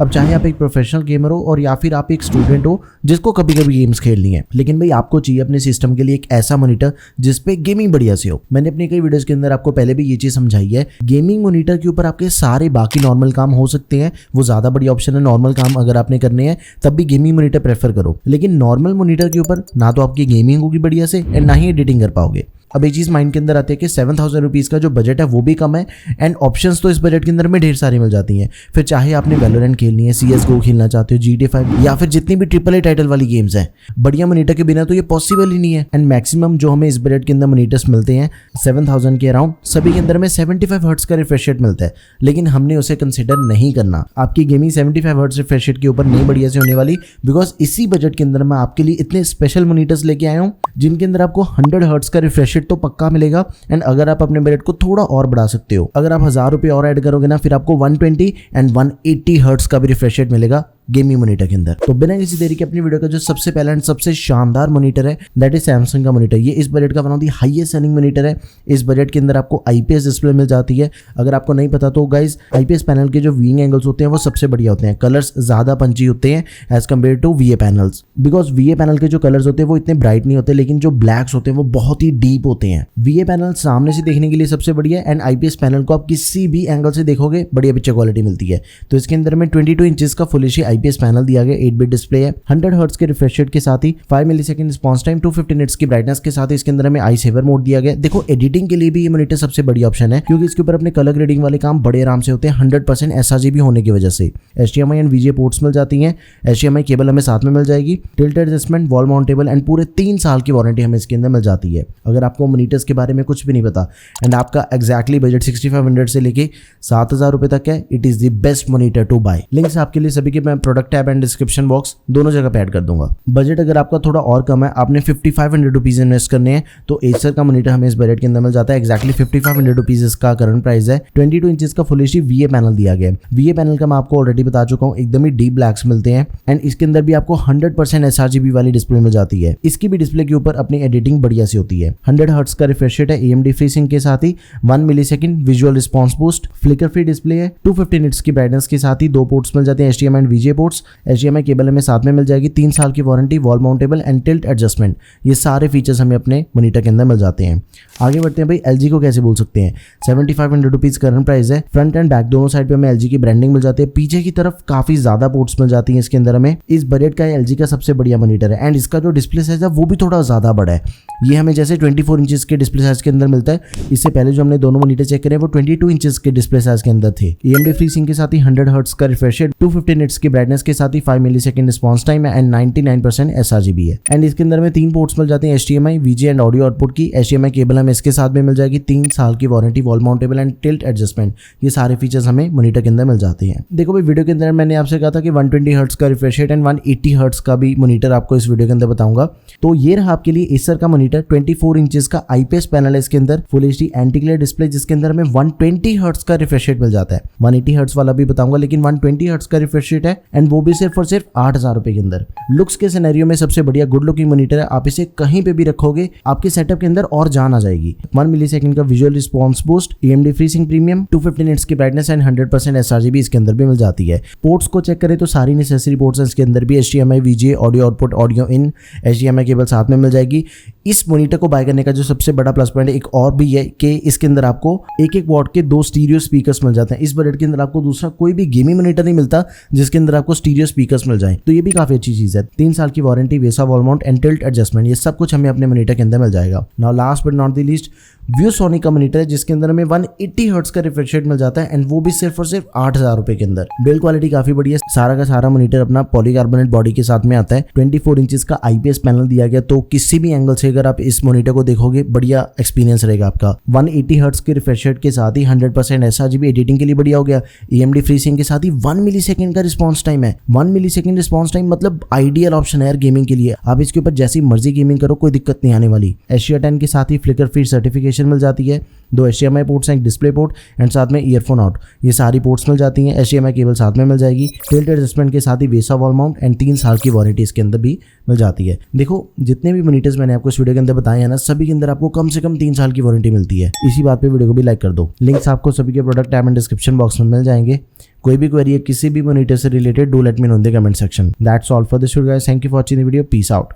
अब चाहे आप एक प्रोफेशनल गेमर हो और या फिर आप एक स्टूडेंट हो जिसको कभी कभी गेम्स खेलनी है, लेकिन भाई आपको चाहिए अपने सिस्टम के लिए एक ऐसा मॉनिटर जिसपे गेमिंग बढ़िया से हो। मैंने अपनी कई वीडियोस के अंदर आपको पहले भी ये चीज समझाई है, गेमिंग मॉनिटर के ऊपर आपके सारे बाकी नॉर्मल काम हो सकते हैं, वो ज्यादा बढ़िया ऑप्शन है। नॉर्मल काम अगर आपने करने हैं तब भी गेमिंग मॉनिटर प्रेफर करो, लेकिन नॉर्मल मॉनिटर के ऊपर ना तो आपकी गेमिंग होगी बढ़िया से एंड ना ही एडिटिंग कर पाओगे। अब एक चीज माइंड के अंदर आती है कि 7000 रुपीज का जो बजट है वो भी कम है एंड ऑप्शंस तो इस बजट के अंदर में ढेर सारी मिल जाती हैं। फिर चाहे आपने वैलोरेंट खेलनी है, CS:GO खेलना चाहते हो, GTA 5 या फिर जितनी भी AAA टाइटल वाली गेम्स हैं, बढ़िया मॉनिटर के बिना तो ये पॉसिबल ही नहीं है। एंड मैक्सिमम जो हमें इस बजट के अंदर मॉनिटर्स मिलते हैं 7000 के अराउंड, सभी के अंदर में 75 हर्ट्ज का रिफ्रेश रेट मिलता है, लेकिन हमने उसे कंसिडर नहीं करना। आपकी गेमिंग 75 हर्ट्ज रिफ्रेश रेट के ऊपर नहीं बढ़िया से होने वाली, बिकॉज इसी बजट के अंदर मैं आपके लिए इतने स्पेशल मॉनिटर्स लेके आया हूँ जिनके अंदर आपको 100 हर्ट्ज का रिफ्रेश रेट तो पक्का मिलेगा। एंड अगर आप अपने बजट को थोड़ा और बढ़ा सकते हो, अगर आप 1000 रुपये और ऐड करोगे ना, फिर आपको 120 एंड 180 हर्ट्ज का भी रिफ्रेश रेट मिलेगा गेमिंग मॉनिटर के अंदर। तो बिना किसी देरी के अपनी वीडियो का जो सबसे पहला एंड सबसे शानदार मॉनिटर है दैट इज सैमसंग का मॉनिटर। ये इस बजट का one of the highest selling monitor है। इस बजट के अंदर आपको IPS डिस्प्ले मिल जाती है। अगर आपको नहीं पता तो गाइज IPS पैनल के जो व्यूइंग एंगल्स होते हैं वो सबसे बढ़िया होते हैं, कलर्स ज्यादा पंची होते हैं as compared to VA panels, because VA panel के जो कलर्स होते हैं वो इतने ब्राइट नहीं होते, लेकिन जो ब्लैक्स होते हैं वो बहुत ही डीप होते हैं। VA पैनल सामने से देखने के लिए सबसे बढ़िया एंड IPS पैनल को आप किसी भी एंगल से देखोगे बढ़िया पिक्चर क्वालिटी मिलती है। तो इसके अंदर में 22 इंचेस का फुल एचडी IPS पैनल दिया गया, 8 बिट डिस्प्ले है, 100 हर्ट्ज के रिफ्रेश रेट के साथ ही 5 मिलीसेकंड रिस्पांस टाइम, 250 निट्स की ब्राइटनेस के साथ इसके अंदर में आई सेवर मोड दिया गया। देखो एडिटिंग के लिए भी ये मॉनिटर सबसे बढ़िया ऑप्शन है, क्योंकि इसके ऊपर अपने कलर ग्रेडिंग वाले काम बड़े आराम से होते हैं 100% sRGB होने की वजह से। HDMI एंड VGA पोर्ट्स मिल जाती हैं, HDMI केबल हमें साथ में मिल जाएगी, tilt adjustment, wall mountable and पूरे 3 साल की वारंटी हमें इसके अंदर मिल जाती है। अगर आपको मॉनिटर्स के बारे में कुछ भी नहीं पता एंड आपका एग्जैक्टली बजट 6500 से लेके 7000 रुपए तक है, it is the best monitor to buy. Links आपके लिए सभी के मैं product tab and description box दोनों जगह पे ऐड कर दूंगा। बजट अगर आपका थोड़ा और कम है, आपने 5500 रुपीज इन्वेस्ट करने हैं, तो एसर का मॉनिटर हमें इस बजट के अंदर मिल जाता है। एक्जैक्टली 5500 रुपीज इसका करंट प्राइस है। 22 इंचेस का फुल एचडी VA पैनल दिया गया है। VA पैनल का मैं आपको ऑलरेडी बता चुका हूँ, एकदम ही डीप ब्लैक्स मिलते हैं एंड इसके अंदर भी आपको 100% sRGB वाली डिस्प्ले मिल जाती है। इसकी भी डिस्प्ले के ऊपर अपनी एडिटिंग बढ़िया सी होती है। 100 हर्ट्ज का रिफ्रेश रेट है, AMD FreeSync के साथ ही 1 millisecond visual response boost, flicker free display है, 250 निट्स की ब्राइटनेस के साथ ही 2 पोर्ट्स मिल जाते हैं, HDMI and VGA ports, HDMI cable हमें साथ में मिल जाएगी, 3 साल की warranty, wall mountable and tilt adjustment, ये सारे फीचर्स हमें अपने मॉनिटर के अंदर मिल जाते हैं। आगे बढ़ते हैं भाई, LG को कैसे बोल सकते हैं। 7500 रुपीज करंट प्राइस है। फ्रंट एंड बैक दोनों साइड पे हमें LG की ब्रांडिंग मिल जाती है, पीछे की तरफ काफी ज्यादा पोर्ट्स मिल जाती हैं इसके अंदर हमें। इस बजट का LG का सबसे बढ़िया मॉनिटर है एंड इसका जो डिस्प्ले साइज है वो भी थोड़ा ज्यादा बड़ा है। ये हमें जैसे 24 इंचेस के डिस्प्ले साइज के अंदर मिलता है, इससे पहले जो हमने दोनों मॉनिटर चेक करे वो 22 इंचेस के डिस्प्ले साइज के अंदर थे। AMD FreeSync के साथ ही 100 हर्ट्ज का रिफ्रेश रेट, 250 निट्स की ब्राइटनेस के साथ ही 5 millisecond response time and 99% sRGB है। एंड इसके अंदर में 3 पोर्ट्स मिल जाते हैं, HDMI, VGA and audio output की। HDMI केबल हमें इसके साथ में मिल जाएगी, 3 साल की warranty, wall mountable and tilt adjustment, ये सारे फीचर्स हमें मॉनिटर के अंदर मिल जाते हैं। देखो भाई, वीडियो के अंदर मैंने आपसे कहा था कि 120 हर्ट्ज का रिफ्रेश रेट एंड 180 हर्ट्ज का भी मॉनिटर आपको इस वीडियो के अंदर बताऊंगा। तो ये रहा आपके लिए एसर का मॉनिटर, 24 इंचेस का IPS पैनल है इसके अंदर, full HD anti glare display, जिसके अंदर हमें 120 हर्ट्ज का रिफ्रेश रेट मिल जाता है। 180 हर्ट्ज वाला भी बताऊंगा, लेकिन 120 हर्ट्ज का रिफ्रेश रेट है एंड वो भी सिर्फ और सिर्फ 8000 रुपए के अंदर। लुक्स के सिनेरियो में सबसे बढ़िया गुड लुकिंग मॉनिटर है। आप इसे कहीं पे भी रखोगे आपके सेटअप के अंदर और जान आ जाएगी। 1 मिलीसेकंड का visual response boost, AMD FreeSync premium, 250 nits की ब्राइटनेस एंड 100% sRGB इसके अंदर भी मिल जाती है। पोर्ट्स को चेक करें तो सारी नेसेसरी पोर्ट्स हैं इसके अंदर भी, HDMI, VGA, audio output, audio in, HDMI cable साथ में मिल जाएगी। इस मॉनिटर को बाय करने का जो सबसे बड़ा प्लस पॉइंट एक और भी है कि इसके अंदर आपको 1-1 वॉट के 2 स्टीरियो स्पीकर्स मिल जाते हैं। इस बजट के अंदर आपको दूसरा कोई भी गेमिंग मॉनिटर नहीं मिलता जिसके अंदर आपको स्टीरियो स्पीकर्स मिल जाए, तो ये भी काफी अच्छी चीज है। 3 साल की warranty, VESA wall mount and tilt adjustment, ये सब कुछ हमें अपने मॉनिटर के अंदर मिल जाएगा। Now last but not the least, ViewSonic का मॉनिटर है जिसके अंदर हमें 180 हर्ट्ज का रिफ्रेश रेट मिल जाता है एंड वो भी सिर्फ और सिर्फ 8000 रुपए के अंदर। बिल्ड क्वालिटी काफी बढ़िया है, सारा का सारा मॉनिटर अपना पॉलीकार्बोनेट बॉडी के साथ में आता है। 24 इंचेस का IPS पैनल दिया गया, तो किसी भी एंगल से अगर आप इस मॉनिटर को देखोगे बढ़िया एक्सपीरियंस रहेगा आपका। 180 हर्ट्ज के रिफ्रेश रेट के साथ ही 100% sRGB, एडिटिंग के लिए बढ़िया हो गया। AMD FreeSync के साथ ही 1 मिलीसेकंड का रिस्पांस टाइम है। 1 मिलीसेकंड रिस्पांस टाइम मतलब आइडियल ऑप्शन है यार गेमिंग के लिए। आप इसके ऊपर जैसी मर्जी गेमिंग करो, कोई दिक्कत नहीं आने वाली। Asia 10 के साथ ही फ्लिकर फ्री सर्टिफिकेशन स्टेशन मिल जाती है, 2 HDMI पोर्ट्स हैं, एक डिस्प्ले पोर्ट एंड साथ में ईयरफोन आउट, ये सारी पोर्ट्स मिल जाती हैं। HDMI केबल साथ में मिल जाएगी, टिल्ट एडजस्टमेंट के साथ ही वेसा वॉल माउंट एंड 3 साल की वारंटी इसके अंदर भी मिल जाती है। देखो जितने भी मॉनिटर्स मैंने आपको इस वीडियो के अंदर बताए हैं ना, सभी के अंदर आपको कम से कम 3 साल की वारंटी मिलती है। इसी बात पे वीडियो को भी लाइक कर दो। लिंक्स आपको सभी के product tab and description box में मिल जाएंगे। कोई भी क्वेरी है किसी भी मॉनिटर से related, do let me know in the comment section. That's all for this video guys, thank you for watching the video, peace out.